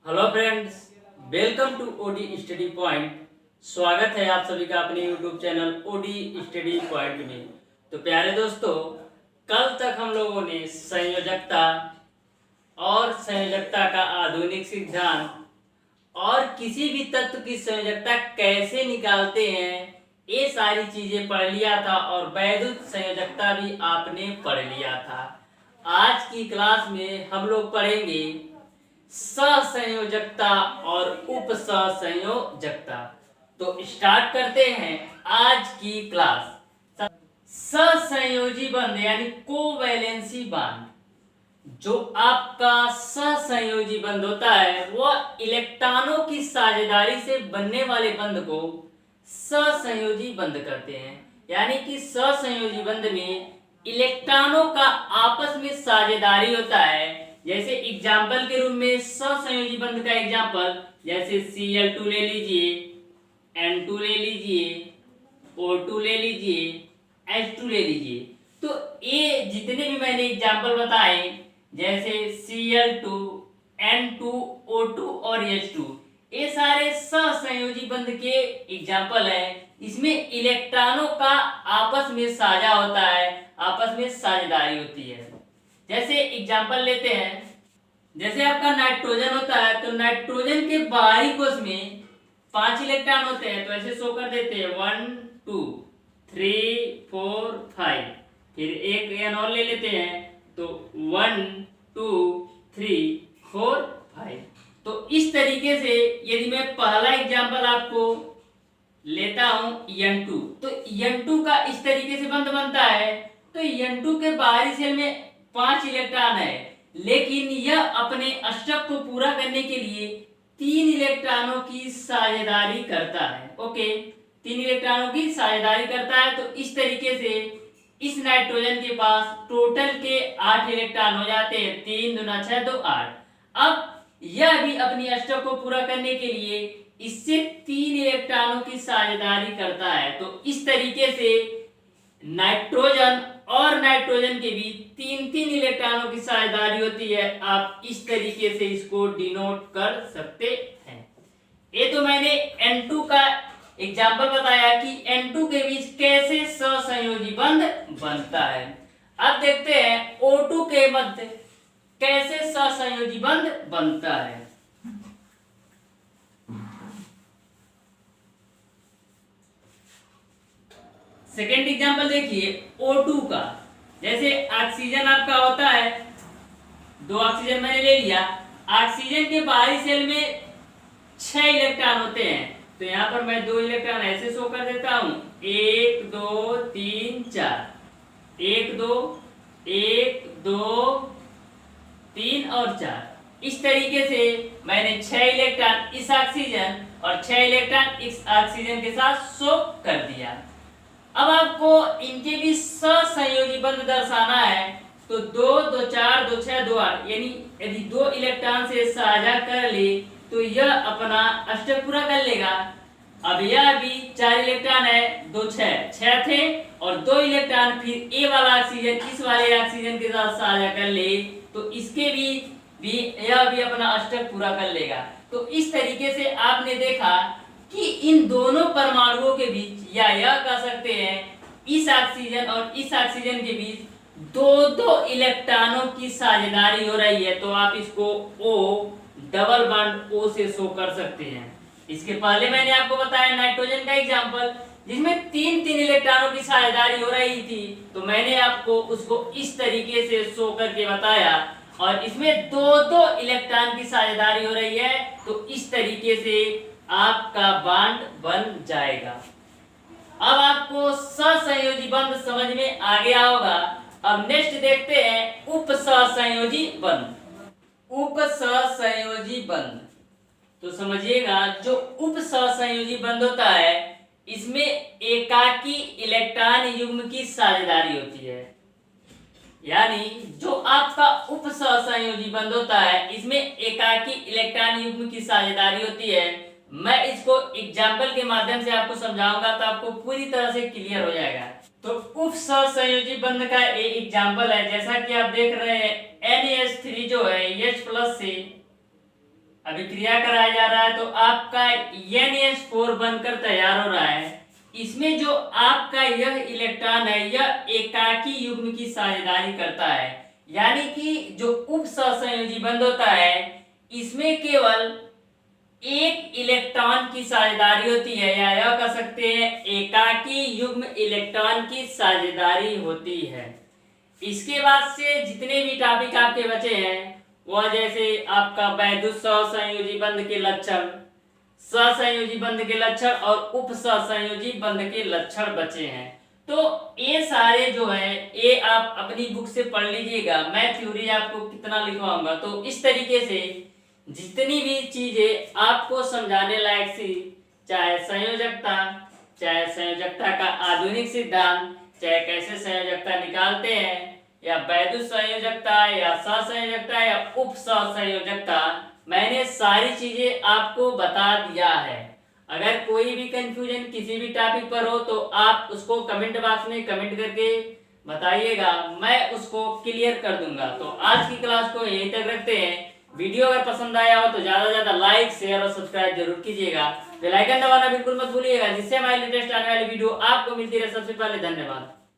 Hello friends, welcome to OD study point. स्वागत है आप सभी का अपने YouTube channel OD study point में। तो प्यारे दोस्तों, कल तक हम लोगों ने संयोजकता और संयोजकता का आधुनिक सिद्धांत और किसी भी तत्व की संयोजकता कैसे निकालते हैं ये सारी चीजें पढ़ लिया था और वैद्युत संयोजकता भी आपने पढ़ लिया था। आज की क्लास में हम लोग पढ़ेंगे सहसंयोजकता और उपसंयोजकता। तो स्टार्ट करते हैं आज की क्लास। सहसंयोजी बंध यानी कोवैलेंसी बॉन्ड, जो आपका सहसंयोजी बंध होता है वह इलेक्ट्रॉनों की साझेदारी से बनने वाले बंध को सहसंयोजी बंध कहते हैं। यानी कि सहसंयोजी बंध में इलेक्ट्रॉनों का आपस में साझेदारी होता है। जैसे एग्जाम्पल के रूप में सहसंयोजी बंध का एग्जाम्पल जैसे Cl2 ले लीजिए, N2 ले लीजिए, O2 ले लीजिए, H2 ले लीजिए। तो ये जितने भी मैंने एग्जाम्पल बताए जैसे Cl2, N2, O2 और H2, ये सारे सहसंयोजी बंध के एग्जाम्पल हैं। इसमें इलेक्ट्रॉनों का आपस में साझा होता है, आपस में साझेदारी होती है। जैसे एग्जाम्पल लेते हैं, जैसे आपका नाइट्रोजन होता है तो नाइट्रोजन के बाहरी कोश में 5 इलेक्ट्रॉन होते हैं। तो ऐसे शो कर देते हैं 1 2 3 4 5। फिर एक एन और ले लेते हैं तो 1 2 3 4 5। तो इस तरीके से यदि मैं पहला एग्जाम्पल आपको लेता हूं N2, तो N2 का इस तरीके से बंध बनता है। तो N2 के बाहरी सेल में 5 इलेक्ट्रॉन है, लेकिन यह अपने अष्टक को पूरा करने के लिए 3 इलेक्ट्रॉनों की साझेदारी करता है। ओके, 3 इलेक्ट्रॉनों की साझेदारी करता है। तो इस तरीके से इस नाइट्रोजन के पास टोटल के 8 इलेक्ट्रॉन हो जाते हैं। 3 दूना 6 2 8। अब यह भी अपनी अष्टक को पूरा करने के लिए इससे 3 इलेक्ट्रॉनों की साझेदारी करता है। तो इस तरीके से नाइट्रोजन और नाइट्रोजन के बीच 3-3 इलेक्ट्रॉनों की साझेदारी होती है। आप इस तरीके से इसको डिनोट कर सकते हैं। ये तो मैंने N2 का एग्जाम्पल बताया कि N2 के बीच कैसे सहसंयोजी बंध बनता है। अब देखते हैं O2 के मध्य कैसे सहसंयोजी बंध बनता है। सेकेंड एग्जाम्पल देखिए O2 का। जैसे ऑक्सीजन आपका होता है, 2 ऑक्सीजन मैंने ले लिया। ऑक्सीजन के बाहरी सेल में 6 इलेक्ट्रॉन होते हैं। तो यहाँ पर मैं 2 इलेक्ट्रॉन ऐसे शो कर देता हूं, 1 2 3 4, 1 2 1 2 3 और 4। इस तरीके से मैंने 6 इलेक्ट्रॉन इस ऑक्सीजन और 6 इलेक्ट्रॉन इस ऑक्सीजन के साथ शो कर दिया। अब आपको इनके भी सहसंयोजी बंध दर्शाना है। तो 2 2 4 2 6 2 8, यानी यदि 2 इलेक्ट्रॉन से साझा कर ले तो यह अपना अष्टक पूरा कर लेगा। अब यह भी 4 इलेक्ट्रॉन है, 2 6 थे और 2 इलेक्ट्रॉन फिर ए वाला ऑक्सीजन इस वाले ऑक्सीजन के साथ साझा कर ले तो इसके भी यह भी अपना अष्टक पूरा कर लेगा। तो इस तरीके से आपने देखा कि इन दोनों परमाणुओं के बीच या यह कह सकते हैं इस ऑक्सीजन और इस ऑक्सीजन के बीच 2-2 इलेक्ट्रॉनों की साझेदारी हो रही है। तो आप इसको O डबल बॉन्ड O से शो कर सकते हैं। इसके पहले मैंने आपको बताया नाइट्रोजन का एग्जांपल जिसमें 3-3 इलेक्ट्रॉनों की साझेदारी हो रही थी। तो मैंने आपको उसको इस तरीके से शो करके बताया और इसमें 2-2 इलेक्ट्रॉन की साझेदारी हो रही है। तो इस तरीके से आपका बॉन्ड बन जाएगा। अब आपको सहसंयोजी बंध समझ में आ गया होगा। अब नेक्स्ट देखते हैं उपसहसंयोजी बंध। उपसहसंयोजी बंध तो समझिएगा, जो उपसहसंयोजी बंध होता है इसमें एकाकी इलेक्ट्रॉन युग्म की साझेदारी होती है। यानी जो आपका उपसहसंयोजी बंध होता है इसमें एकाकी इलेक्ट्रॉन युग्म की साझेदारी होती है। मैं इसको एग्जाम्पल के माध्यम से आपको समझाऊंगा तो आपको पूरी तरह से क्लियर हो जाएगा। तो उपसहसंयोजी बंध का एक एग्जाम्पल है, जैसा कि आप देख रहे हैं NaH3 जो है H+ से अभिक्रिया कराया जा रहा है तो आपका NH4 बनकर तैयार हो रहा है। इसमें जो आपका यह इलेक्ट्रॉन है यह एकाकी युग्म की साझेदारी करता है, यानी कि जो उप सहसंयोजी बंध होता है इसमें केवल एक इलेक्ट्रॉन की साझेदारी होती है, या यह कह सकते हैं एकाकी युग्म इलेक्ट्रॉन की साझेदारी होती है। इसके बाद से जितने भी टॉपिक आपके बचे हैं वह जैसे आपका वैद्युत सहसंयोजी बंध के लक्षण, सहसंयोजी बंध के लक्षण और उप सहसंयोजी बंध के लक्षण बचे हैं। तो ये सारे जो है ये आप अपनी बुक से पढ़ लीजिएगा। मैं थ्योरी आपको कितना लिखवाऊंगा, तो इस तरीके से जितनी भी चीजें आपको समझाने लायक सी, चाहे संयोजकता, चाहे संयोजकता का आधुनिक सिद्धांत, चाहे कैसे संयोजकता निकालते हैं, या वैद्युत संयोजकता या सहसंयोजकता या उप सहसंयोजकता, मैंने सारी चीजें आपको बता दिया है। अगर कोई भी कंफ्यूजन किसी भी टॉपिक पर हो तो आप उसको कमेंट बॉक्स में कमेंट करके बताइएगा, मैं उसको क्लियर कर दूंगा। तो आज की क्लास को यहीं तक रखते हैं। वीडियो अगर पसंद आया हो तो ज्यादा से ज्यादा लाइक, शेयर और सब्सक्राइब जरूर कीजिएगा। बेल आइकन दबाना बिल्कुल मत भूलिएगा, जिससे हमारी लेटेस्ट आने वाली वीडियो आपको मिलती रहे सबसे पहले। धन्यवाद।